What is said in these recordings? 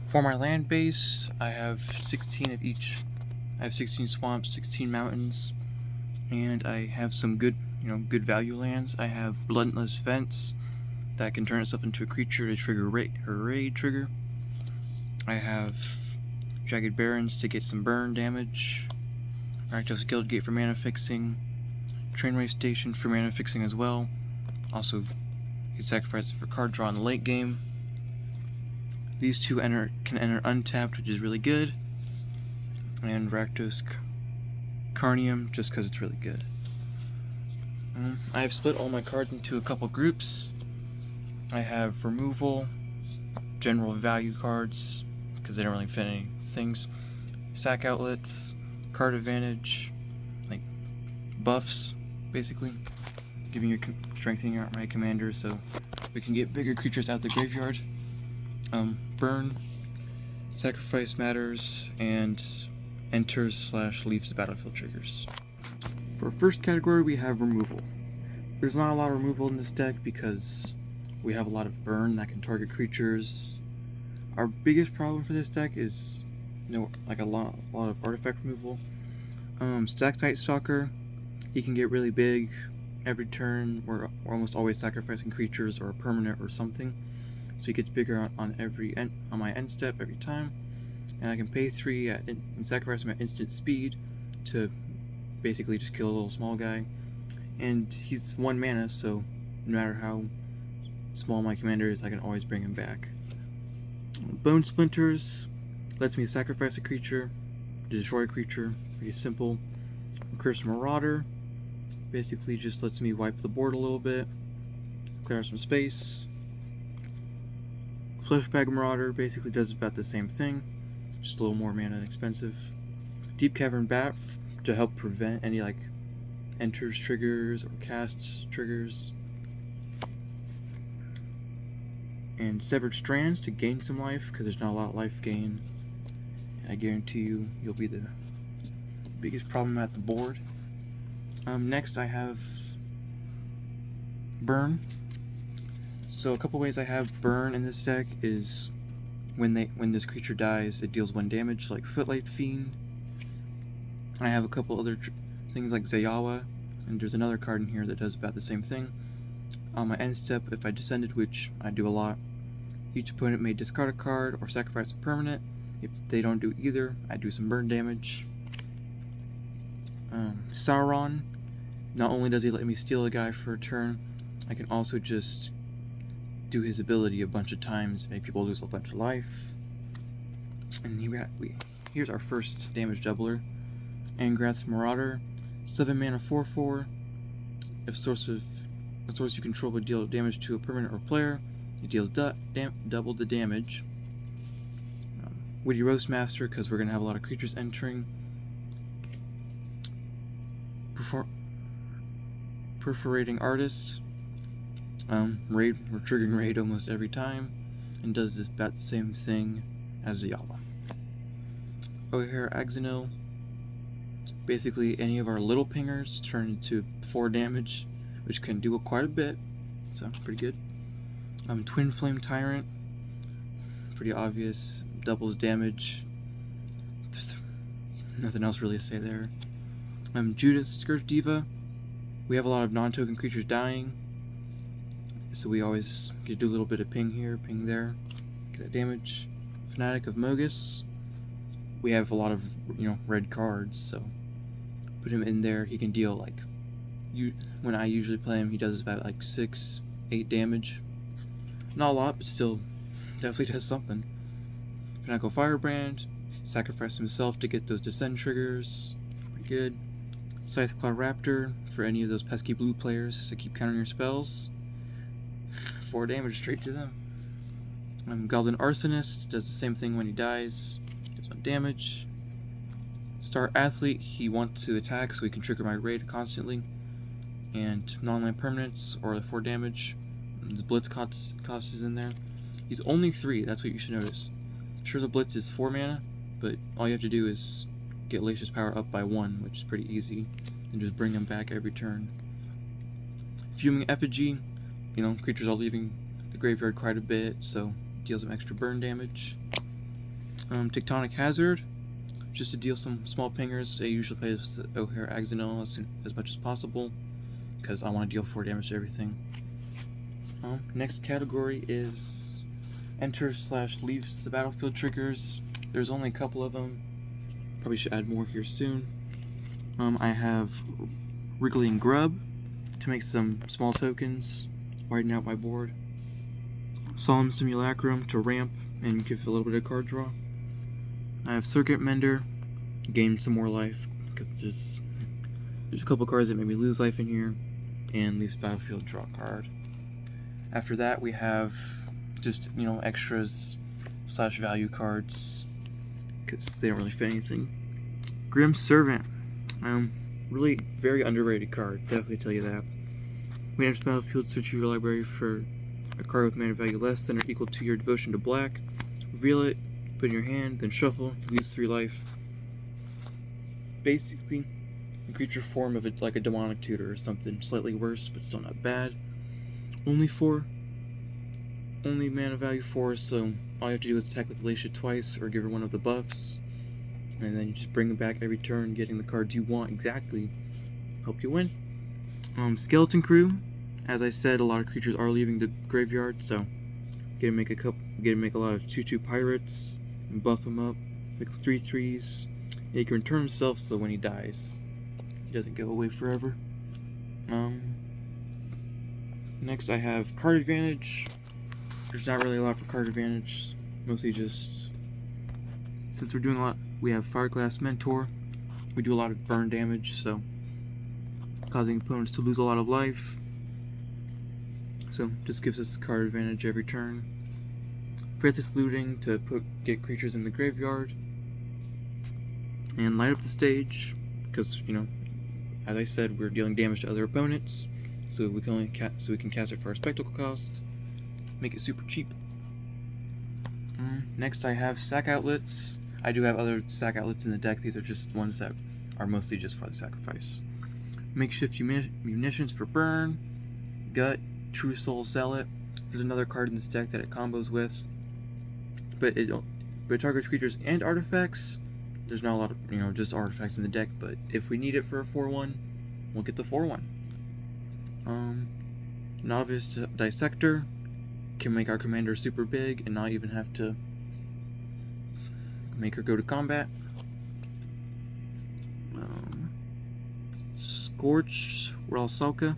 For my land base, I have 16 of each. I have 16 swamps, 16 mountains, and I have some good value lands. I have Bloodless Fence that can turn itself into a creature to trigger her raid trigger. I have Jagged Barrens to get some burn damage. Rakdos Guildgate for mana fixing. Trainway Station for mana fixing as well. Also, you can sacrifice it for card draw in the late game. These two can enter untapped, which is really good. And Rakdos Carnium, just because it's really good. I have split all my cards into a couple groups. I have removal, general value cards, because they don't really fit any things. Sack outlets, card advantage, like buffs, basically. Strengthening out my commander so we can get bigger creatures out of the graveyard. Burn, sacrifice matters, and enters/leaves the battlefield triggers. For our first category, we have removal. There's not a lot of removal in this deck because we have a lot of burn that can target creatures. Our biggest problem for this deck is, like a lot of artifact removal. Stax Night Stalker, he can get really big every turn. We're almost always sacrificing creatures or a permanent or something, so he gets bigger on my end step every time. And I can pay 3 and sacrifice him at instant speed to basically just kill a little small guy. And he's 1 mana, so no matter how small my commander is, I can always bring him back. Bone Splinters lets me sacrifice a creature to destroy a creature. Pretty simple. Cursed Marauder basically just lets me wipe the board a little bit, clear some space. Fleshbag Marauder basically does about the same thing, just a little more mana expensive. Deep Cavern Bat to help prevent any enters triggers or casts triggers. And Severed Strands to gain some life, because there's not a lot of life gain. And I guarantee you'll be the biggest problem at the board. Next I have Burn. So a couple ways I have Burn in this deck is when this creature dies, it deals 1 damage, like Footlight Fiend. I have a couple other things like Zayawa, and there's another card in here that does about the same thing. On my end step, if I descended, which I do a lot, each opponent may discard a card or sacrifice a permanent. If they don't do either, I do some burn damage. Sauron, not only does he let me steal a guy for a turn, I can also just do his ability a bunch of times, make people lose a bunch of life. And here's our first damage doubler. Angrath's Marauder, 7 mana 4/4. If a source you control would deal damage to a permanent or player, it deals double the damage. Witty Roastmaster, because we're going to have a lot of creatures entering. Perforating Artist. We're triggering raid almost every time, and does this about the same thing as Zayawa. Over here, Axonil. Basically, any of our little pingers turn into 4 damage, which can do quite a bit, so pretty good. Twin Flame Tyrant, pretty obvious, doubles damage. Nothing else really to say there. Judith Scourge Diva, we have a lot of non-token creatures dying, so we always get to do a little bit of ping here, ping there, get that damage. Fanatic of Mogus, we have a lot of red cards, so put him in there. He can deal when I usually play him, he does about 6-8 damage. Not a lot, but still definitely does something. Fanatical Firebrand, sacrifice himself to get those descend triggers, pretty good. Scytheclaw Raptor for any of those pesky blue players to keep countering your spells. 4 damage straight to them. Goblin Arsonist does the same thing when he dies, does 1 damage. Star Athlete, he wants to attack so he can trigger my raid constantly. And non-land permanents, or the 4 damage. His Blitz cost is in there. He's only 3, that's what you should notice. Sure, the Blitz is 4 mana, but all you have to do is get Alesha's power up by 1, which is pretty easy, and just bring him back every turn. Fuming Effigy, creatures are leaving the graveyard quite a bit, so deals some extra burn damage. Tectonic Hazard, just to deal some small pingers. I usually play with O'Hare Axonal as much as possible, because I want to deal 4 damage to everything. Next category is Enter/Leaves the Battlefield triggers. There's only a couple of them. Probably should add more here soon. I have Wriggling Grub to make some small tokens, widen out my board. Solemn Simulacrum to ramp and give a little bit of card draw. I have Circuit Mender, gain some more life, because there's a couple cards that made me lose life in here, and leaves battlefield, draw a card. After that we have just, extras / value cards, because they don't really fit anything. Grim Servant, really very underrated card, definitely tell you that. When you enter the battlefield, search your library for a card with mana value less than or equal to your devotion to black. Reveal it, put it in your hand, then shuffle, you lose 3 life. Basically, a creature form of it like a demonic tutor or something, slightly worse, but still not bad. Only mana value 4, so all you have to do is attack with Alesha twice or give her one of the buffs, and then you just bring it back every turn, getting the cards you want exactly. Help you win. Skeleton Crew, as I said, a lot of creatures are leaving the graveyard, so get to make a lot of 2/2 pirates and buff them up, make them 3/3s. And he can return himself, so when he dies, he doesn't go away forever. Next I have Card Advantage. There's not really a lot for card advantage, mostly just since we're doing a lot. We have Fireglass Mentor. We do a lot of burn damage, so causing opponents to lose a lot of life. So just gives us card advantage every turn. Faithless Looting to get creatures in the graveyard. And Light Up the Stage, because as I said, we're dealing damage to other opponents, so we can cast it for our spectacle cost. Make it super cheap. Next I have Sack Outlets. I do have other Sack Outlets in the deck. These are just ones that are mostly just for the sacrifice. Makeshift Munitions for burn. Gut, True Soul Zealot. There's another card in this deck that it combos with, but it targets creatures and artifacts. There's not a lot of just artifacts in the deck, but if we need it for a 4/1, we'll get the 4/1. Novice Dissector can make our commander super big and not even have to make her go to combat. Scorch Ralsalka,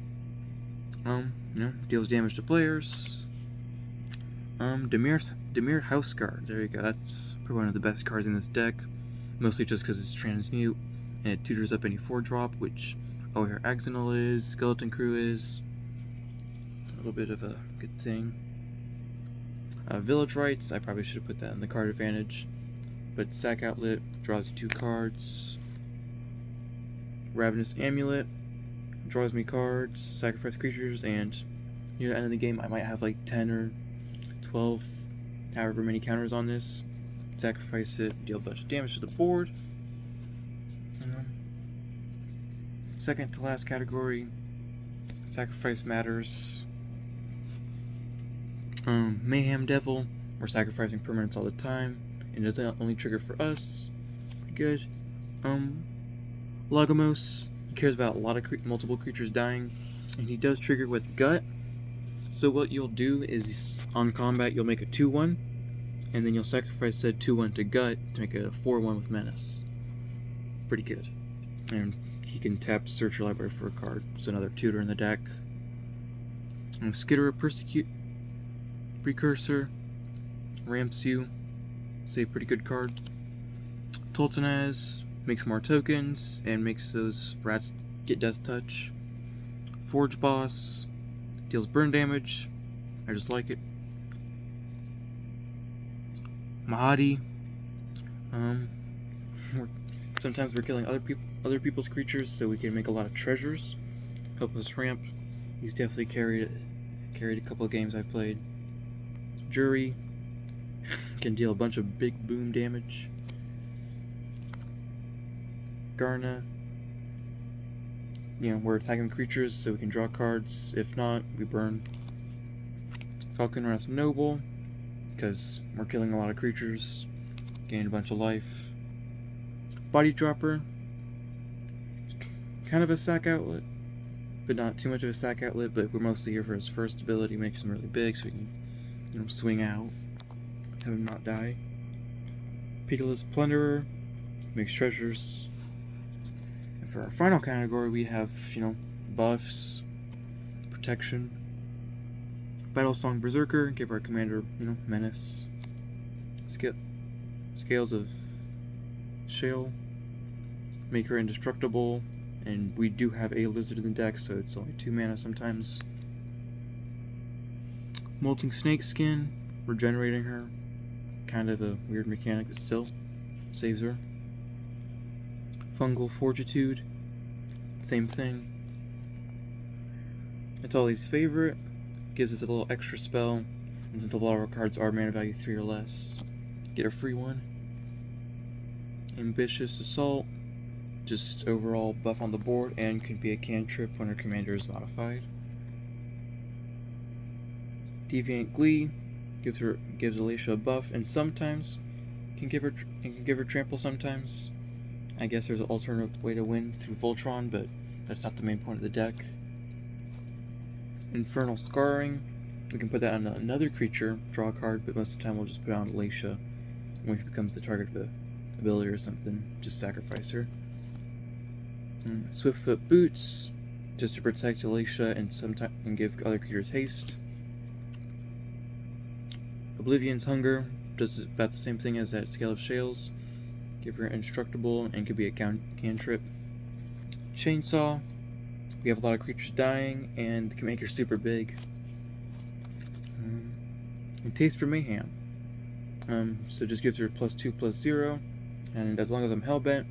deals damage to players. Dimir Houseguard, there you go, that's probably one of the best cards in this deck, mostly just because it's transmute, and it tutors up any 4-drop, which O'Hare Axonal is, Skeleton Crew is, a little bit of a good thing. Village Rites, I probably should have put that in the card advantage, but Sack Outlet draws you 2 cards. Ravenous Amulet draws me cards, sacrifice creatures, and near the end of the game I might have like 10 or 12, however many counters on this. Sacrifice it, deal a bunch of damage to the board. Second to last category, Sacrifice Matters. Mayhem Devil, we're sacrificing permanents all the time, and it doesn't only trigger for us. Pretty good. Logomos, he cares about a lot of multiple creatures dying, and he does trigger with Gut. So what you'll do is, on combat, you'll make a 2/1, and then you'll sacrifice said 2/1 to Gut to make a 4/1 with Menace. Pretty good. And he can tap Search Your Library for a card, so another tutor in the deck. Skitterer Precursor ramps you, say pretty good card. Toltanaz makes more tokens and makes those rats get Death Touch. Forge Boss deals burn damage, I just like it. Mahadi, sometimes we're killing other people's creatures so we can make a lot of treasures, help us ramp. He's definitely carried a couple of games I've played. Jury can deal a bunch of big boom damage. Garna, we're attacking creatures so we can draw cards. If not, we burn. Falconwrath Noble, because we're killing a lot of creatures. gain a bunch of life. Body Dropper, kind of a sack outlet, but not too much of a sack outlet, but we're mostly here for his first ability, makes him really big so we can, swing out, have him not die. Pitiless Plunderer, makes treasures. And for our final category, we have, buffs, protection. Battlesong Berserker, give our commander, menace. Scales of Shale, make her indestructible, and we do have a lizard in the deck, so it's only 2 mana sometimes. Molting Snakeskin, regenerating her, kind of a weird mechanic, but still saves her. Fungal Fortitude, same thing. It's Ollie's favorite, gives us a little extra spell, and since a lot of our cards are mana value 3 or less, get a free one. Ambitious Assault, just overall buff on the board, and can be a cantrip when her commander is modified. Deviant Glee gives Alesha a buff, and sometimes can give her trample. Sometimes, I guess there's an alternate way to win through Voltron, but that's not the main point of the deck. Infernal Scarring, we can put that on another creature, draw a card, but most of the time we'll just put it on Alesha. When she becomes the target of an ability or something, just sacrifice her. Swiftfoot Boots, just to protect Alesha and give other creatures haste. Oblivion's Hunger does about the same thing as that Scale of Shales. Give her indestructible and could be a cantrip. Chainsaw, we have a lot of creatures dying and can make her super big. And Taste for Mayhem. So just gives her +2/+0, and as long as I'm hellbent,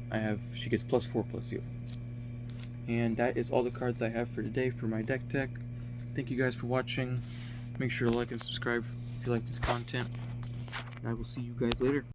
she gets +4/+0. And that is all the cards I have for today for my deck tech. Thank you guys for watching. Make sure to like and subscribe if you like this content. And I will see you guys later.